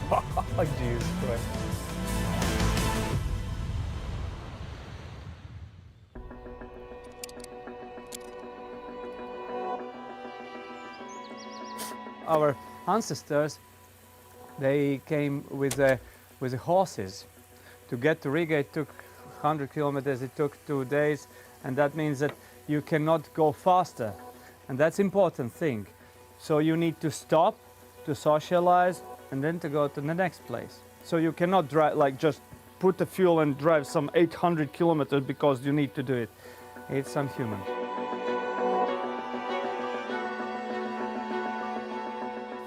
Oh, Jesus Christ. Our ancestors, they came with the horses. To get to Riga, it took 100 kilometers, it took 2 days, and that means that you cannot go faster. And that's important thing. So you need to stop, to socialize, and then to go to the next place. So you cannot drive, like just put the fuel and drive some 800 kilometers because you need to do it. It's unhuman.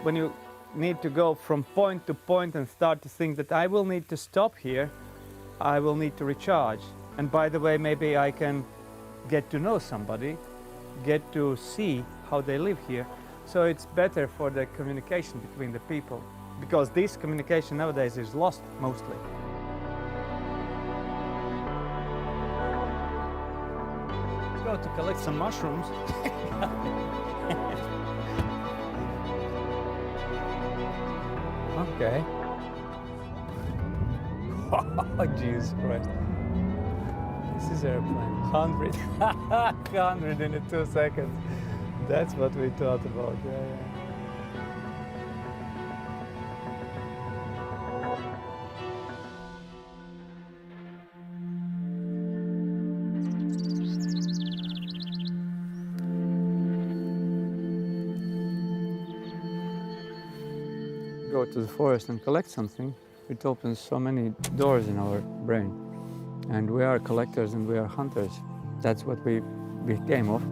When you need to go from point to point and start to think that I will need to stop here, I will need to recharge. And by the way, maybe I can get to know somebody, get to see how they live here. So it's better for the communication between the people, because this communication nowadays is lost mostly. Let's go to collect some mushrooms. Okay. Oh, Jesus Christ. This is airplane. 100. 100 in 2 seconds. That's what we thought about. Yeah. Go to the forest and collect something, it opens so many doors in our brain. And we are collectors and we are hunters. That's what we became of.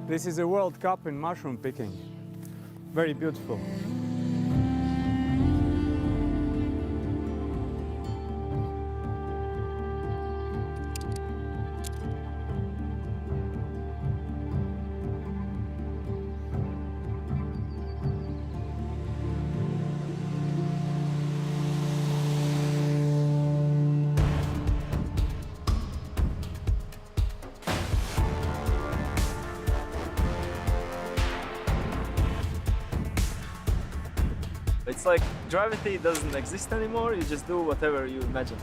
This is a World Cup in mushroom picking. Very beautiful. It's like gravity doesn't exist anymore, you just do whatever you imagine.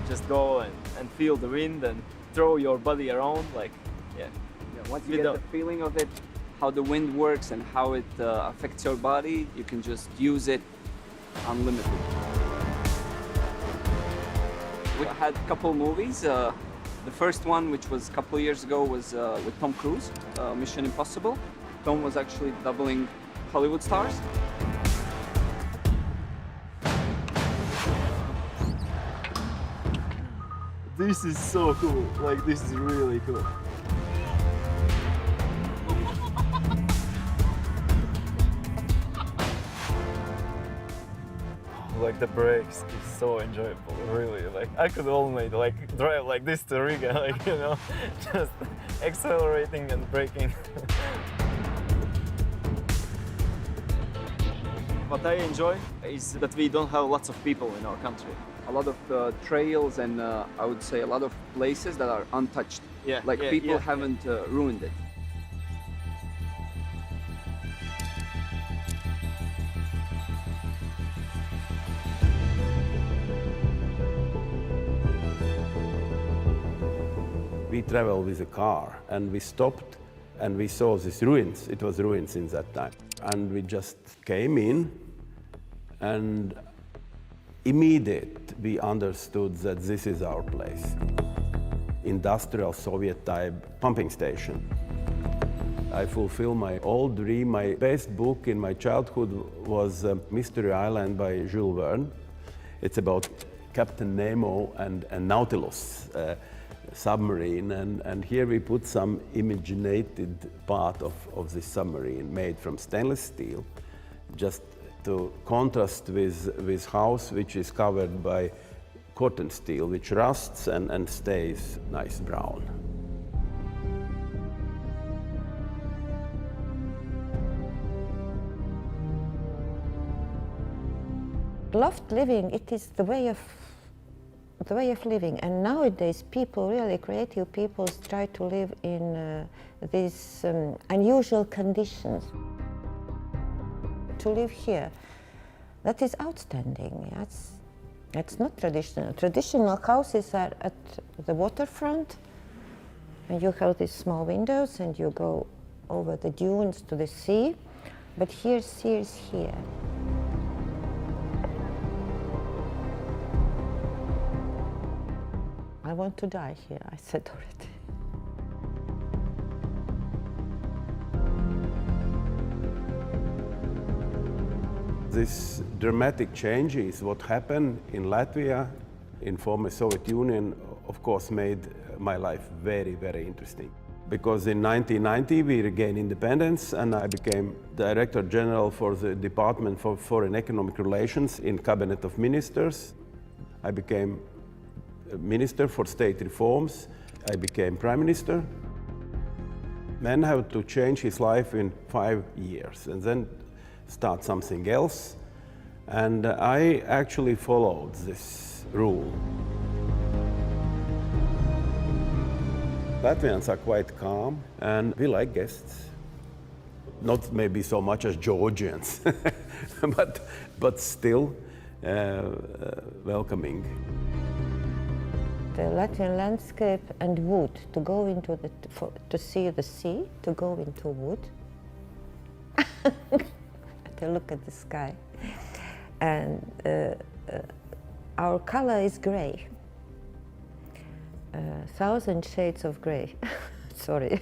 Just go and feel the wind and throw your body around, like, yeah. Once you get the feeling of it, how the wind works and how it affects your body, you can just use it unlimited. We had a couple movies. The first one, which was a couple of years ago, was with Tom Cruise, Mission Impossible. Tom was actually doubling Hollywood stars. This is so cool, like this is really cool. Like the brakes is so enjoyable, really. Like I could only like drive like this to Riga, like, you know, just accelerating and braking. What I enjoy is that we don't have lots of people in our country. A lot of trails and I would say a lot of places that are untouched. Yeah, like people haven't ruined it. We traveled with a car and we stopped and we saw these ruins. It was ruins in that time. And we just came in and immediately we understood that this is our place. Industrial Soviet type pumping station. I fulfilled my old dream. My best book in my childhood was Mystery Island by Jules Verne. It's about Captain Nemo and Nautilus submarine, and here we put some imaginated part of this submarine made from stainless steel, just to contrast with house which is covered by cotton steel, which rusts and stays nice brown. Loft living, it is the way of the way of living. And nowadays people, really creative people, try to live in these unusual conditions. To live here, that is outstanding. That's not traditional. Traditional houses are at the waterfront, and you have these small windows and you go over the dunes to the sea, but here, sea is here. I want to die here, I said already. This dramatic change is what happened in Latvia, in former Soviet Union, of course made my life very, very interesting. Because in 1990 we regained independence and I became Director General for the Department for Foreign Economic Relations in Cabinet of Ministers. I became Minister for State Reforms. I became Prime Minister. Man had to change his life in 5 years and then start something else. And I actually followed this rule. Latvians are quite calm and we like guests. Not maybe so much as Georgians, but still welcoming. The Latvian landscape and wood, to go into to see the sea, to go into wood, to look at the sky. And our color is gray. 1,000 shades of gray. Sorry.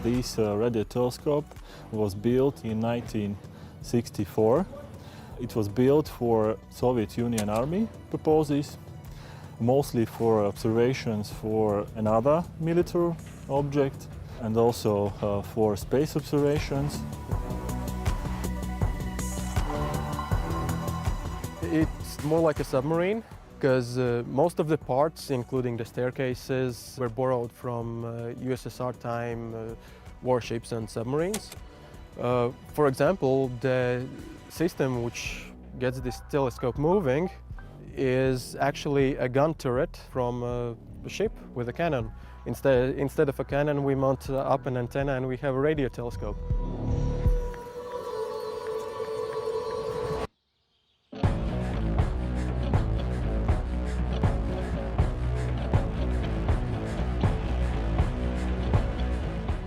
This radio telescope was built in 1964. It was built for Soviet Union Army purposes, mostly for observations for another military object and also for space observations. It's more like a submarine, because most of the parts, including the staircases, were borrowed from USSR time warships and submarines. For example, the system which gets this telescope moving is actually a gun turret from a ship with a cannon. Instead of a cannon, we mount up an antenna and we have a radio telescope.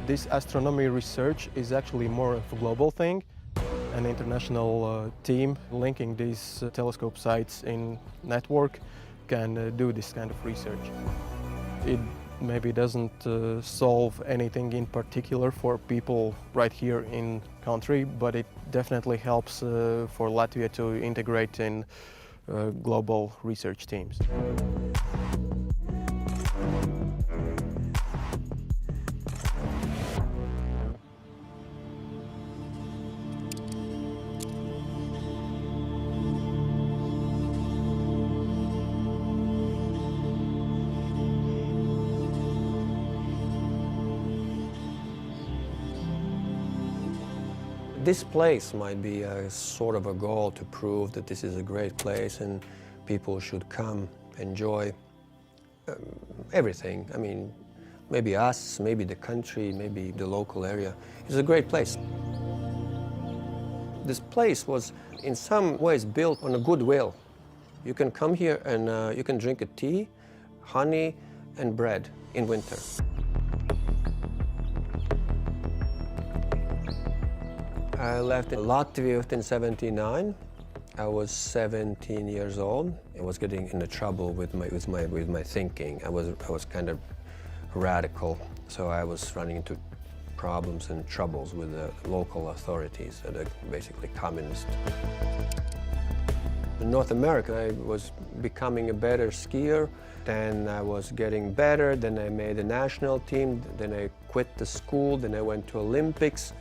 This astronomy research is actually more of a global thing. An international team linking these telescope sites in network can do this kind of research. It maybe doesn't solve anything in particular for people right here in country, but it definitely helps for Latvia to integrate in global research teams. This place might be a sort of a goal to prove that this is a great place and people should come, enjoy everything. I mean, maybe us, maybe the country, maybe the local area. It's a great place. This place was in some ways built on a goodwill. You can come here and you can drink a tea, honey, and bread in winter. I left Latvia in 1979. I was 17 years old. I was getting into trouble with my thinking. I was kind of radical, so I was running into problems and troubles with the local authorities that are basically communist. In North America, I was becoming a better skier. Then I was getting better. Then I made a national team. Then I quit the school. Then I went to Olympics.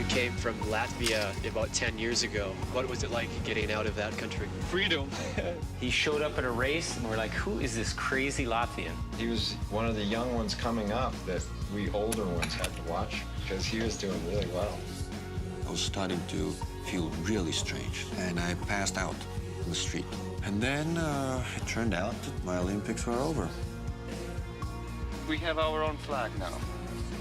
Came from Latvia about 10 years ago. What was it like getting out of that country? Freedom. He showed up at a race and we're like, who is this crazy Latvian? He was one of the young ones coming up that we older ones had to watch because he was doing really well. I was starting to feel really strange and I passed out on the street. And then it turned out that my Olympics were over. We have our own flag now.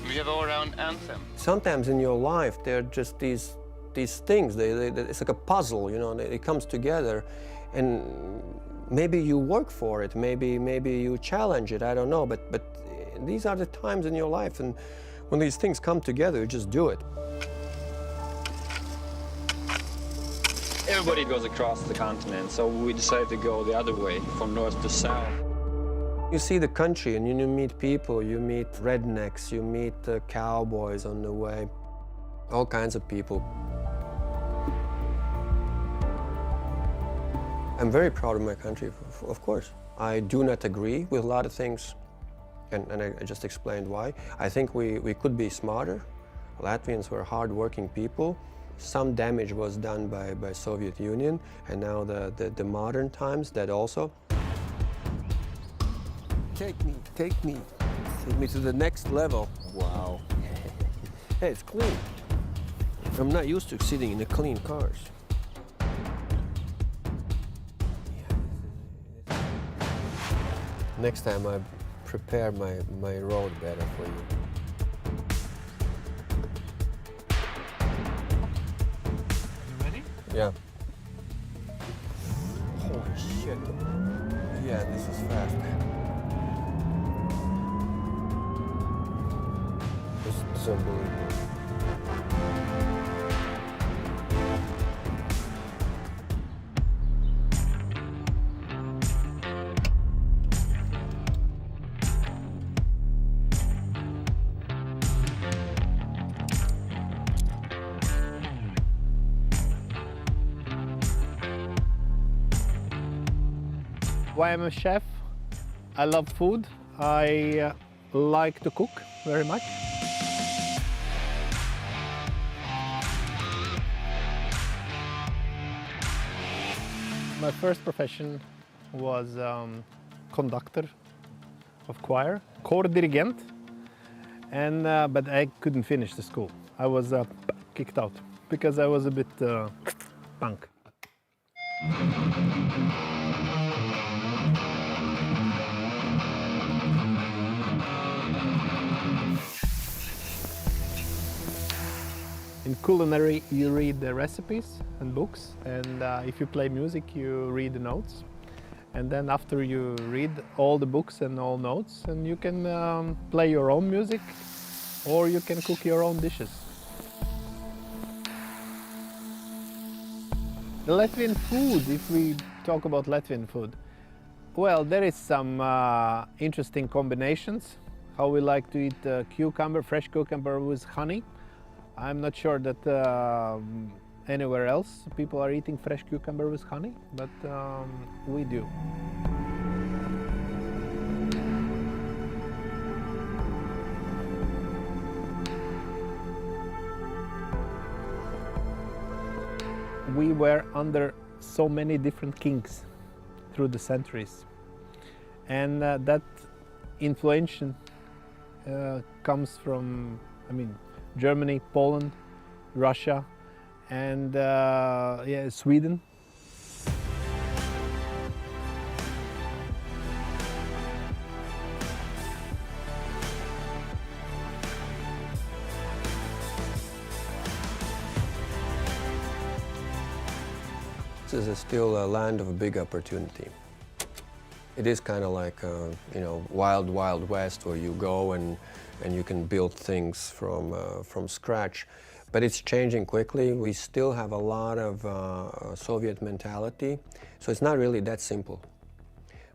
We have our own anthem. Sometimes in your life, there are just these things. It's like a puzzle, you know. It comes together, and maybe you work for it. Maybe you challenge it. I don't know. But these are the times in your life, and when these things come together, you just do it. Everybody goes across the continent, so we decided to go the other way, from north to south. You see the country and you meet people, you meet rednecks, you meet cowboys on the way, all kinds of people. I'm very proud of my country, of course. I do not agree with a lot of things, and I just explained why. I think we could be smarter. Latvians were hard-working people. Some damage was done by Soviet Union, and now the modern times, that also. Take me to the next level. Wow. Hey, it's clean. I'm not used to sitting in the clean cars. Next time I prepare my road better for you. You ready? Yeah. Holy shit. Yeah, this is fast. It's unbelievable. Why I'm a chef? I love food. I like to cook very much. My first profession was conductor of choir, dirigent, and but I couldn't finish the school. I was kicked out because I was a bit punk. In culinary, you read the recipes and books, and if you play music, you read the notes. And then after you read all the books and all notes, and you can play your own music, or you can cook your own dishes. The Latvian food, if we talk about Latvian food, well, there is some interesting combinations. How we like to eat cucumber, fresh cucumber with honey. I'm not sure that anywhere else people are eating fresh cucumber with honey, but we do. We were under so many different kings through the centuries. and that influence comes from, I mean, Germany, Poland, Russia, and yeah, Sweden. This is still a land of a big opportunity. It is kind of like, you know, wild, wild west, where you go and you can build things from scratch. But it's changing quickly. We still have a lot of Soviet mentality, so it's not really that simple.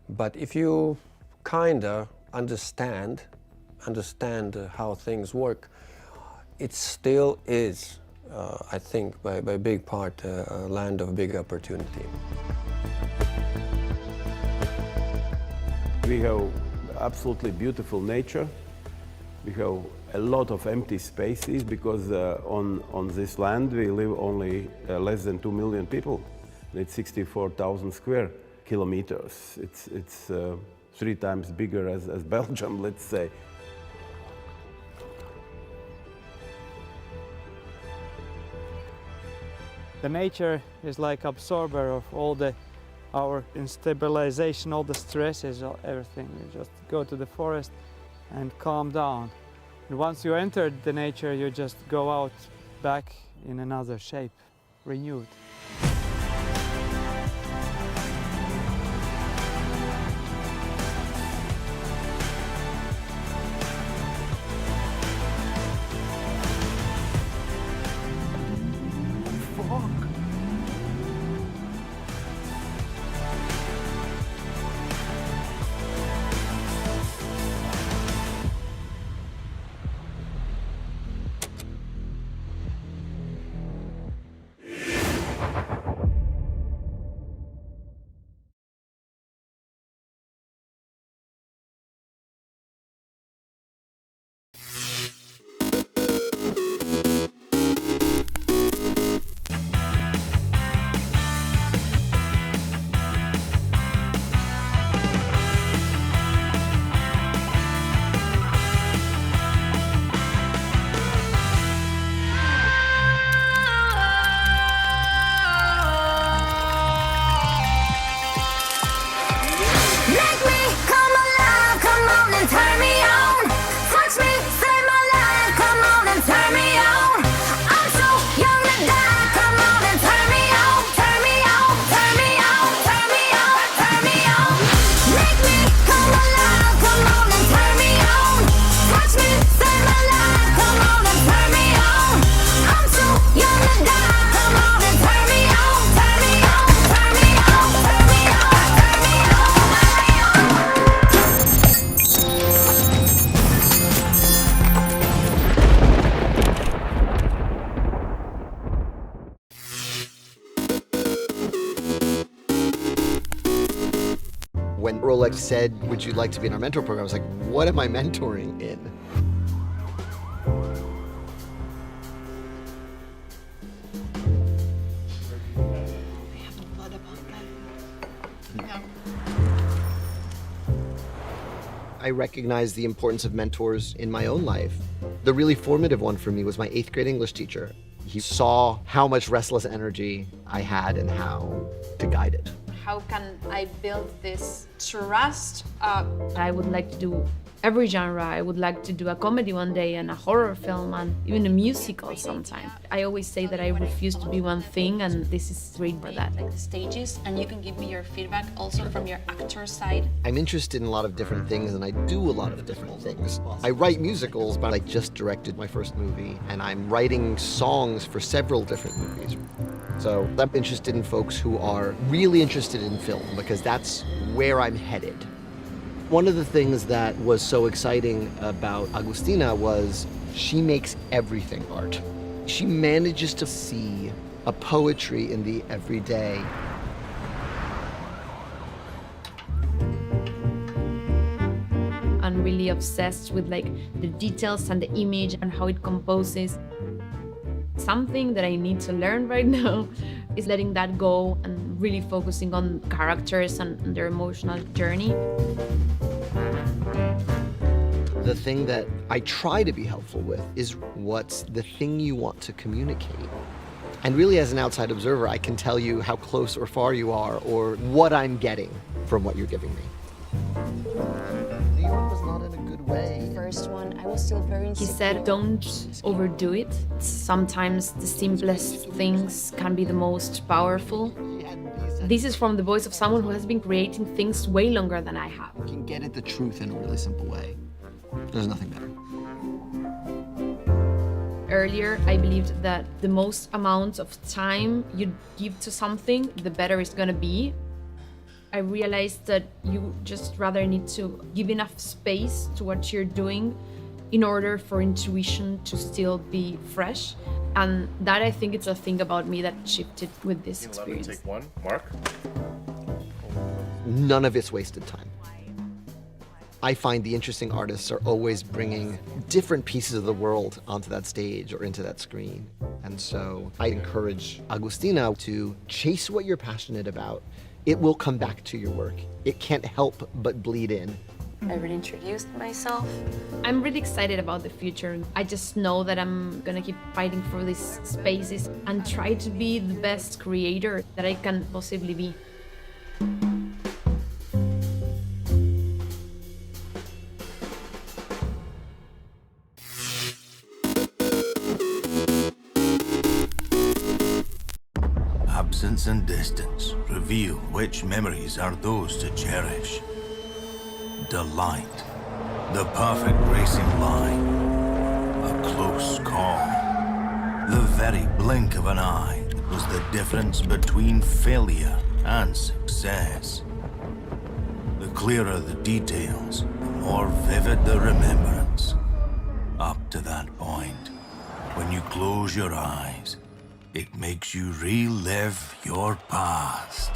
But if you kind of understand how things work, it still is, I think, by big part, a land of big opportunity. We have absolutely beautiful nature. We have a lot of empty spaces because on this land we live only less than 2 million people. It's 64,000 square kilometers. It's 3 times bigger as Belgium, let's say. The nature is like absorber of all our instabilization, all the stresses, everything. You just go to the forest and calm down. And once you enter the nature, you just go out back in another shape, renewed. When Rolex said, "Would you like to be in our mentor program?" I was like, what am I mentoring in? I recognize the importance of mentors in my own life. The really formative one for me was my 8th grade English teacher. He saw how much restless energy I had and how to guide it. How can I build this trust up? I would like to do every genre. I would like to do a comedy one day and a horror film and even a musical sometime. I always say that I refuse to be one thing, and this is great for that. Like the stages, and you can give me your feedback also from your actor side. I'm interested in a lot of different things, and I do a lot of different things. I write musicals, but I just directed my first movie, and I'm writing songs for several different movies. So I'm interested in folks who are really interested in film, because that's where I'm headed. One of the things that was so exciting about Agustina was she makes everything art. She manages to see a poetry in the everyday. I'm really obsessed with like the details and the image and how it composes. Something that I need to learn right now, is letting that go and really focusing on characters and their emotional journey. The thing that I try to be helpful with is what's the thing you want to communicate. And really, as an outside observer, I can tell you how close or far you are or what I'm getting from what you're giving me. New York was not in a good way. First one, I was still very insecure. He said, don't overdo it. Sometimes the simplest things can be the most powerful. This is from the voice of someone who has been creating things way longer than I have. You can get at the truth in a really simple way. There's nothing better. Earlier, I believed that the most amount of time you give to something, the better it's gonna be. I realized that you just rather need to give enough space to what you're doing in order for intuition to still be fresh. And that, I think, it's a thing about me that shifted with this experience. Take one, Mark. None of it's wasted time. I find the interesting artists are always bringing different pieces of the world onto that stage or into that screen. And so I encourage Agustina to chase what you're passionate about. It will come back to your work. It can't help but bleed in. I really introduced myself. I'm really excited about the future. I just know that I'm gonna keep fighting for these spaces and try to be the best creator that I can possibly be. Absence and distance reveal which memories are those to cherish. Delight, the perfect racing line, a close call, the very blink of an eye that was the difference between failure and success. The clearer the details, the more vivid the remembrance. Up to that point, when you close your eyes, it makes you relive your past.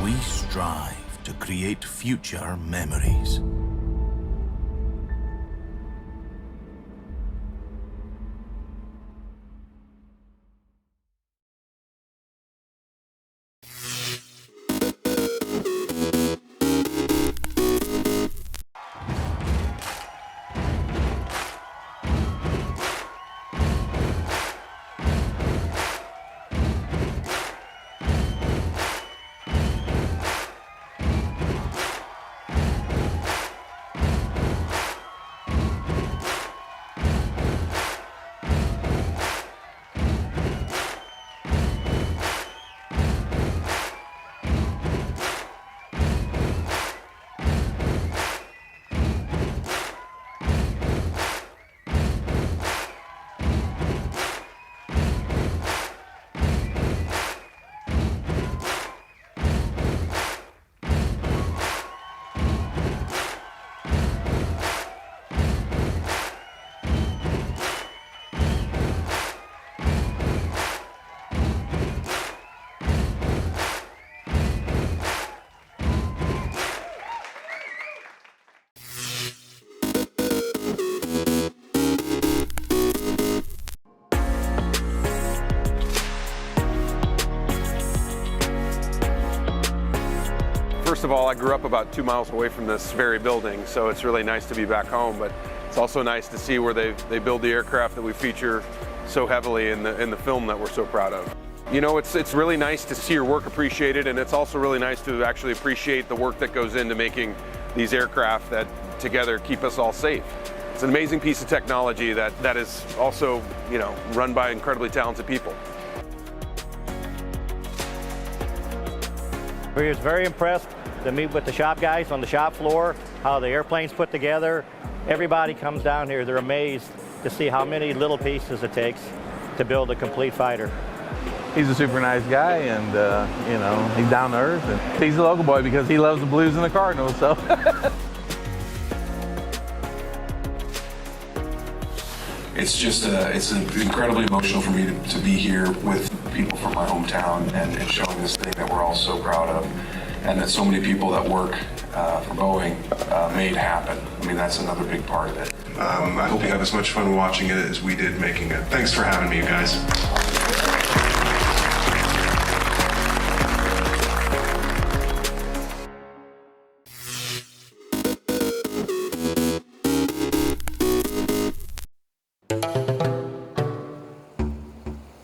We strive to create future memories. First of all, I grew up about 2 miles away from this very building, so it's really nice to be back home, but it's also nice to see where they build the aircraft that we feature so heavily in the film that we're so proud of. You know, it's really nice to see your work appreciated, and it's also really nice to actually appreciate the work that goes into making these aircraft that together keep us all safe. It's an amazing piece of technology that is also, you know, run by incredibly talented people. We was very impressed to meet with the shop guys on the shop floor, how the airplane's put together. Everybody comes down here, they're amazed to see how many little pieces it takes to build a complete fighter. He's a super nice guy, and you know, he's down to earth, and he's a local boy because he loves the Blues and the Cardinals, so. it's just it's incredibly emotional for me to be here with people from my hometown and showing this thing that we're all so proud of, and that so many people that work for Boeing made happen. I mean, that's another big part of it. I hope you have as much fun watching it as we did making it. Thanks for having me, you guys.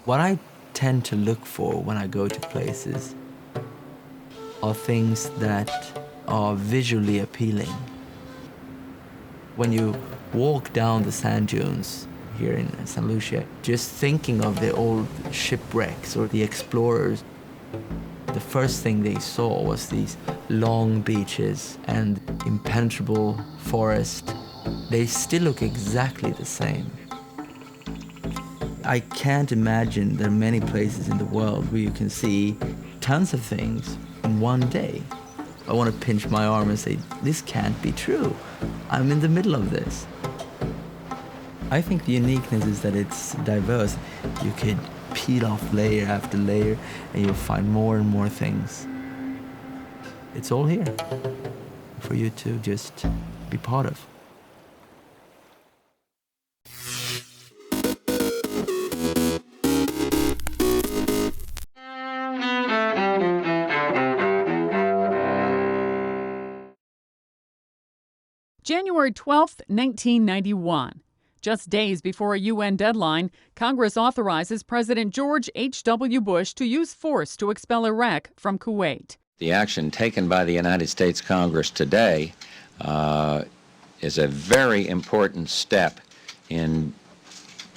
What I tend to look for when I go to places are things that are visually appealing. When you walk down the sand dunes here in St. Lucia, just thinking of the old shipwrecks or the explorers, the first thing they saw was these long beaches and impenetrable forest. They still look exactly the same. I can't imagine there are many places in the world where you can see tons of things in one day. I want to pinch my arm and say, this can't be true. I'm in the middle of this. I think the uniqueness is that it's diverse. You could peel off layer after layer and you'll find more and more things. It's all here for you to just be part of. January 12, 1991. Just days before a UN deadline, Congress authorizes President George H.W. Bush to use force to expel Iraq from Kuwait. The action taken by the United States Congress today is a very important step in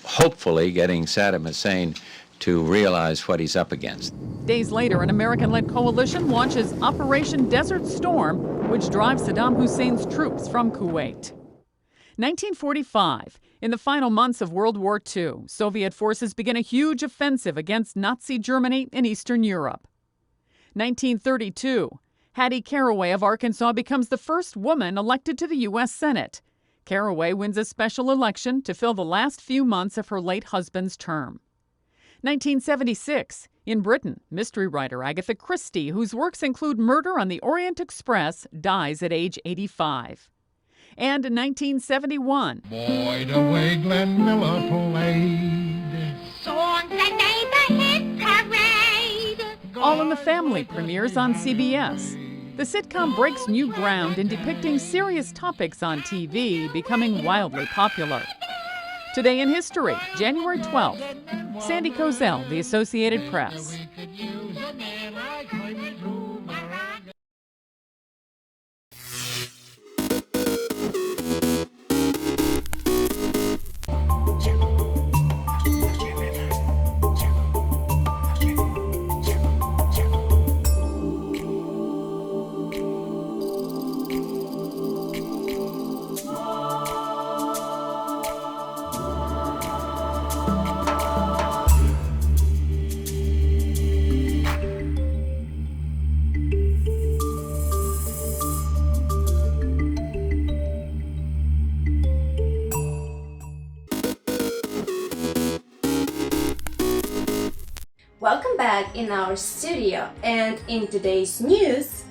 hopefully getting Saddam Hussein to realize what he's up against. Days later, an American-led coalition launches Operation Desert Storm, which drives Saddam Hussein's troops from Kuwait. 1945. In the final months of World War II, Soviet forces begin a huge offensive against Nazi Germany in Eastern Europe. 1932. Hattie Caraway of Arkansas becomes the first woman elected to the U.S. Senate. Caraway wins a special election to fill the last few months of her late husband's term. 1976. In Britain, mystery writer Agatha Christie, whose works include Murder on the Orient Express, dies at age 85. And 1971. Boy, the way Glenn Miller played. Songs that made the hit parade. All in the Family premieres on CBS. The sitcom breaks new ground in depicting serious topics on TV, becoming wildly popular. Today in history, January 12th. Sandy Kozel, The Associated Press. Welcome back in our studio, and in today's news,